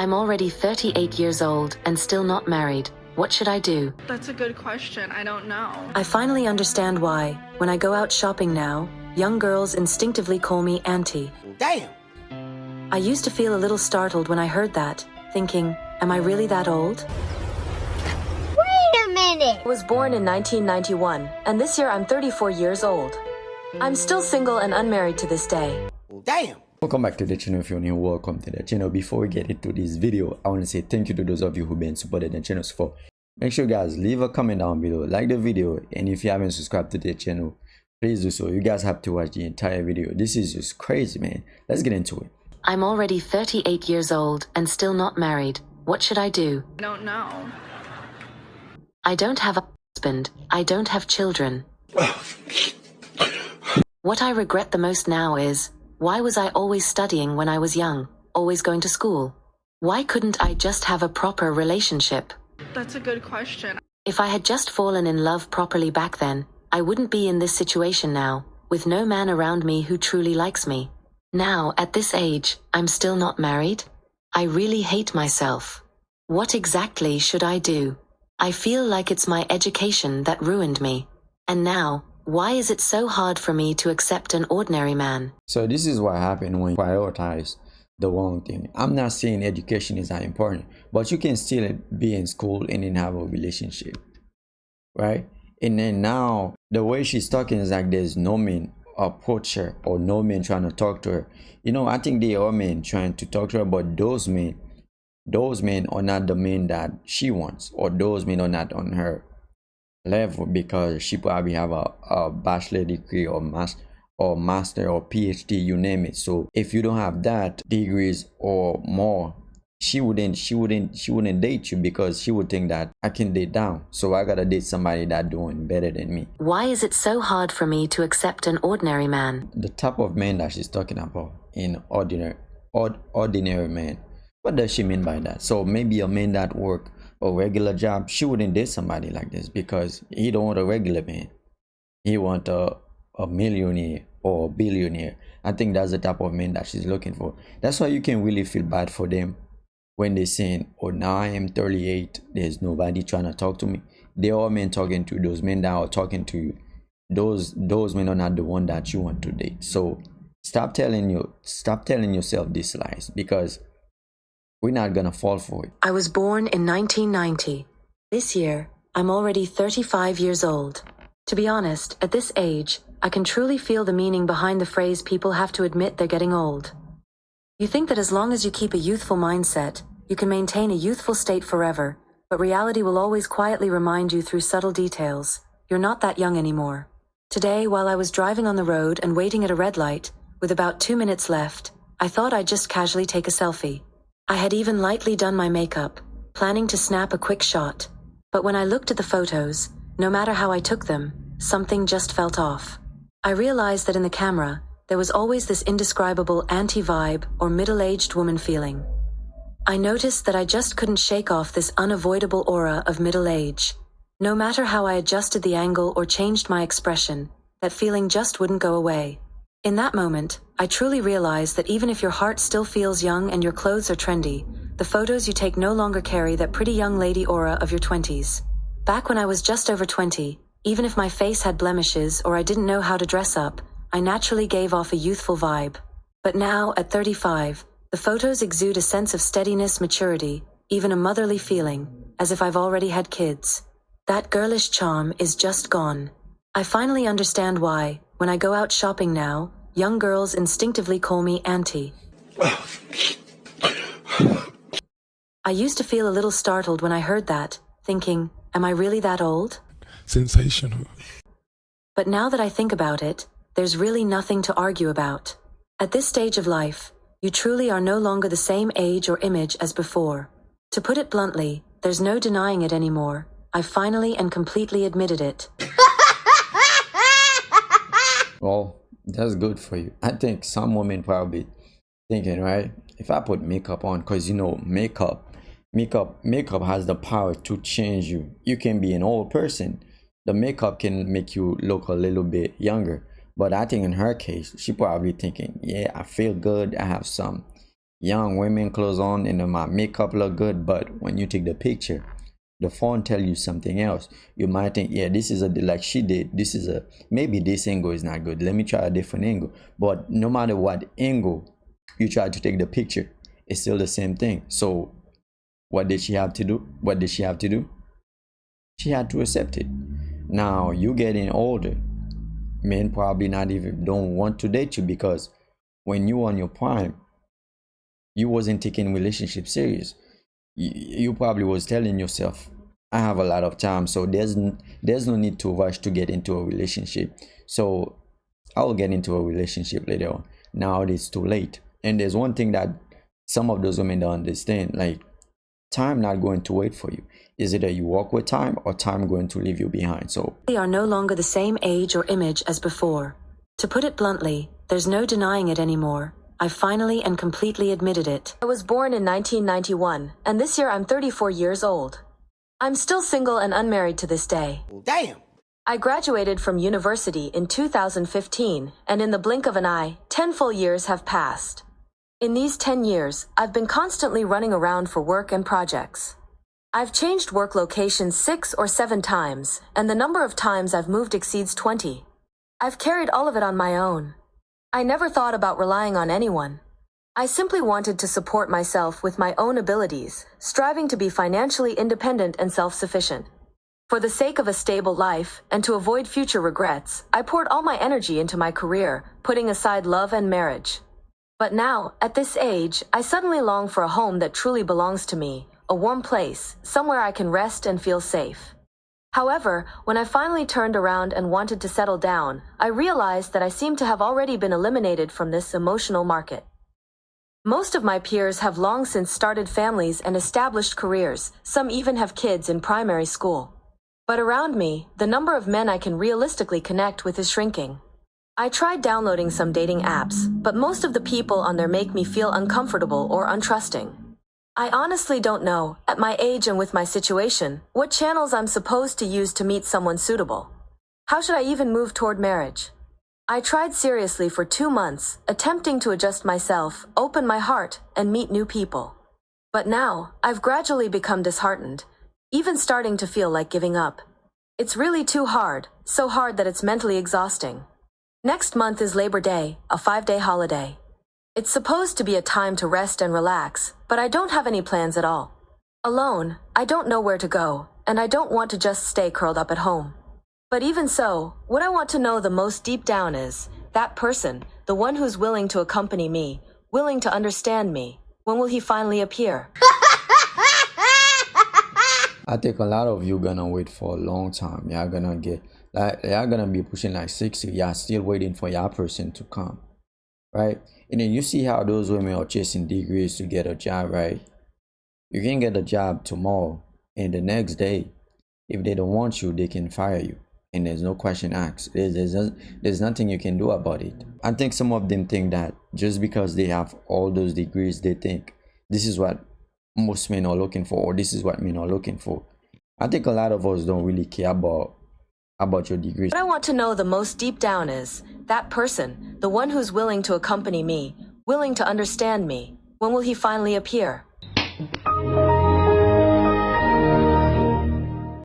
I'm already 38 years old and still not married. What should I do? That's a good question. I don't know. I finally understand why, when I go out shopping now, young girls instinctively call me auntie. Damn! I used to feel a little startled when I heard that, thinking, am I really that old? Wait a minute! I was born in 1991, and this year I'm 34 years old. I'm still single and unmarried to this day. Damn! Welcome back to the channel. If you're new, welcome to the channel. Before we get into this video, I want to say thank you to those of you who've been supporting the channel so far. Make sure you guys leave a comment down below, like the video, and if you haven't subscribed to the channel, please do so. You guys have to watch the entire video. This is just crazy, man. Let's get into it. I'm already 38 years old and still not married. What should I do? I don't know. I don't have a husband. I don't have children. What I regret the most now is, why was I always studying when I was young, always going to school? Why couldn't I just have a proper relationship? That's a good question. If I had just fallen in love properly back then, I wouldn't be in this situation now, with no man around me who truly likes me. Now, at this age, I'm still not married? I really hate myself. What exactly should I do? I feel like it's my education that ruined me. And now, why is it so hard for me to accept an ordinary man? So this is what happened when you prioritize the wrong thing. I'm not saying education is not important, but you can still be in school and then have a relationship, right? And then now the way she's talking is like there's no man approach her or no man trying to talk to her. You know, I think there are men trying to talk to her, but those men are not the men that she wants, or those men are not on her level, because she probably have a bachelor degree or master or PhD, you name it. So if you don't have that degrees or more, she wouldn't date you, because she would think that I can date down, so I gotta date somebody that doing better than me. Why is it so hard for me to accept an ordinary man? The type of man that she's talking about, in ordinary man, what does she mean by that? So maybe a man that work a regular job, she wouldn't date somebody like this, because he don't want a regular man. He want a millionaire or a billionaire. I think that's the type of man that she's looking for. That's why you can really feel bad for them when they're saying, oh, now I am 38, there's nobody trying to talk to me. They're all men talking to you. Those men that are talking to you, those men are not the one that you want to date. So stop telling yourself these lies, because we're not gonna fall for it. I was born in 1990. This year, I'm already 35 years old. To be honest, at this age, I can truly feel the meaning behind the phrase people have to admit they're getting old. You think that as long as you keep a youthful mindset, you can maintain a youthful state forever, but reality will always quietly remind you through subtle details, you're not that young anymore. Today, while I was driving on the road and waiting at a red light, with about 2 minutes left, I thought I'd just casually take a selfie. I had even lightly done my makeup, planning to snap a quick shot. But when I looked at the photos, no matter how I took them, something just felt off. I realized that in the camera, there was always this indescribable auntie-vibe or middle-aged woman feeling. I noticed that I just couldn't shake off this unavoidable aura of middle age. No matter how I adjusted the angle or changed my expression, that feeling just wouldn't go away. In that moment, I truly realized that even if your heart still feels young and your clothes are trendy, the photos you take no longer carry that pretty young lady aura of your 20s. Back when I was just over 20, even if my face had blemishes or I didn't know how to dress up, I naturally gave off a youthful vibe. But now, at 35, the photos exude a sense of steadiness, maturity, even a motherly feeling, as if I've already had kids. That girlish charm is just gone. I finally understand why, when I go out shopping now, young girls instinctively call me auntie. I used to feel a little startled when I heard that, thinking, am I really that old? Sensational. But now that I think about it, there's really nothing to argue about. At this stage of life, you truly are no longer the same age or image as before. To put it bluntly, there's no denying it anymore. I finally and completely admitted it. Well, that's good for you. I think some women probably thinking, right, if I put makeup on, because you know makeup has the power to change you. You can be an old person, the makeup can make you look a little bit younger. But I think in her case, she probably thinking, yeah, I feel good, I have some young women clothes on and my makeup look good, but when you take the picture, the phone tell you something else. You might think, yeah, this is a, like she did, this is a, maybe this angle is not good, let me try a different angle. But no matter what angle you try to take the picture, it's still the same thing. So what did she have to do? She had to accept it. Now you getting older, men probably not even don't want to date you, because when you on your prime, you wasn't taking relationship serious. You probably was telling yourself, I have a lot of time, so there's no need to rush to get into a relationship. So I'll get into a relationship later on. Now it's too late. And there's one thing that some of those women don't understand, like, time not going to wait for you. Is either you walk with time or time going to leave you behind. So They are no longer the same age or image as before. To put it bluntly, there's no denying it anymore. I finally and completely admitted it. I was born in 1991, and this year I'm 34 years old. I'm still single and unmarried to this day. Damn. I graduated from university in 2015, and in the blink of an eye, 10 full years have passed. In these 10 years, I've been constantly running around for work and projects. I've changed work locations 6 or 7 times, and the number of times I've moved exceeds 20. I've carried all of it on my own. I never thought about relying on anyone. I simply wanted to support myself with my own abilities, striving to be financially independent and self-sufficient. For the sake of a stable life, and to avoid future regrets, I poured all my energy into my career, putting aside love and marriage. But now, at this age, I suddenly long for a home that truly belongs to me, a warm place, somewhere I can rest and feel safe. However, when I finally turned around and wanted to settle down, I realized that I seemed to have already been eliminated from this emotional market. Most of my peers have long since started families and established careers, some even have kids in primary school. But around me, the number of men I can realistically connect with is shrinking. I tried downloading some dating apps, but most of the people on there make me feel uncomfortable or untrusting. I honestly don't know, at my age and with my situation, what channels I'm supposed to use to meet someone suitable. How should I even move toward marriage? I tried seriously for 2 months, attempting to adjust myself, open my heart, and meet new people. But now, I've gradually become disheartened, even starting to feel like giving up. It's really too hard, so hard that it's mentally exhausting. Next month is Labor Day, a 5-day holiday. It's supposed to be a time to rest and relax, but I don't have any plans at all. Alone, I don't know where to go, and I don't want to just stay curled up at home. But even so, what I want to know the most deep down is, that person, the one who's willing to accompany me, willing to understand me, when will he finally appear? I think a lot of you gonna wait for a long time. Y'all gonna be pushing like 60. Y'all still waiting for your person to come, right? And then you see how those women are chasing degrees to get a job, right? You can get a job tomorrow, and the next day, if they don't want you, they can fire you, and there's no question asked. There's nothing you can do about it. I think some of them think that just because they have all those degrees, they think this is what most men are looking for, or this is what men are looking for. I think a lot of us don't really care about your degrees. What I want to know the most deep down is, that person, the one who's willing to accompany me, willing to understand me, when will he finally appear?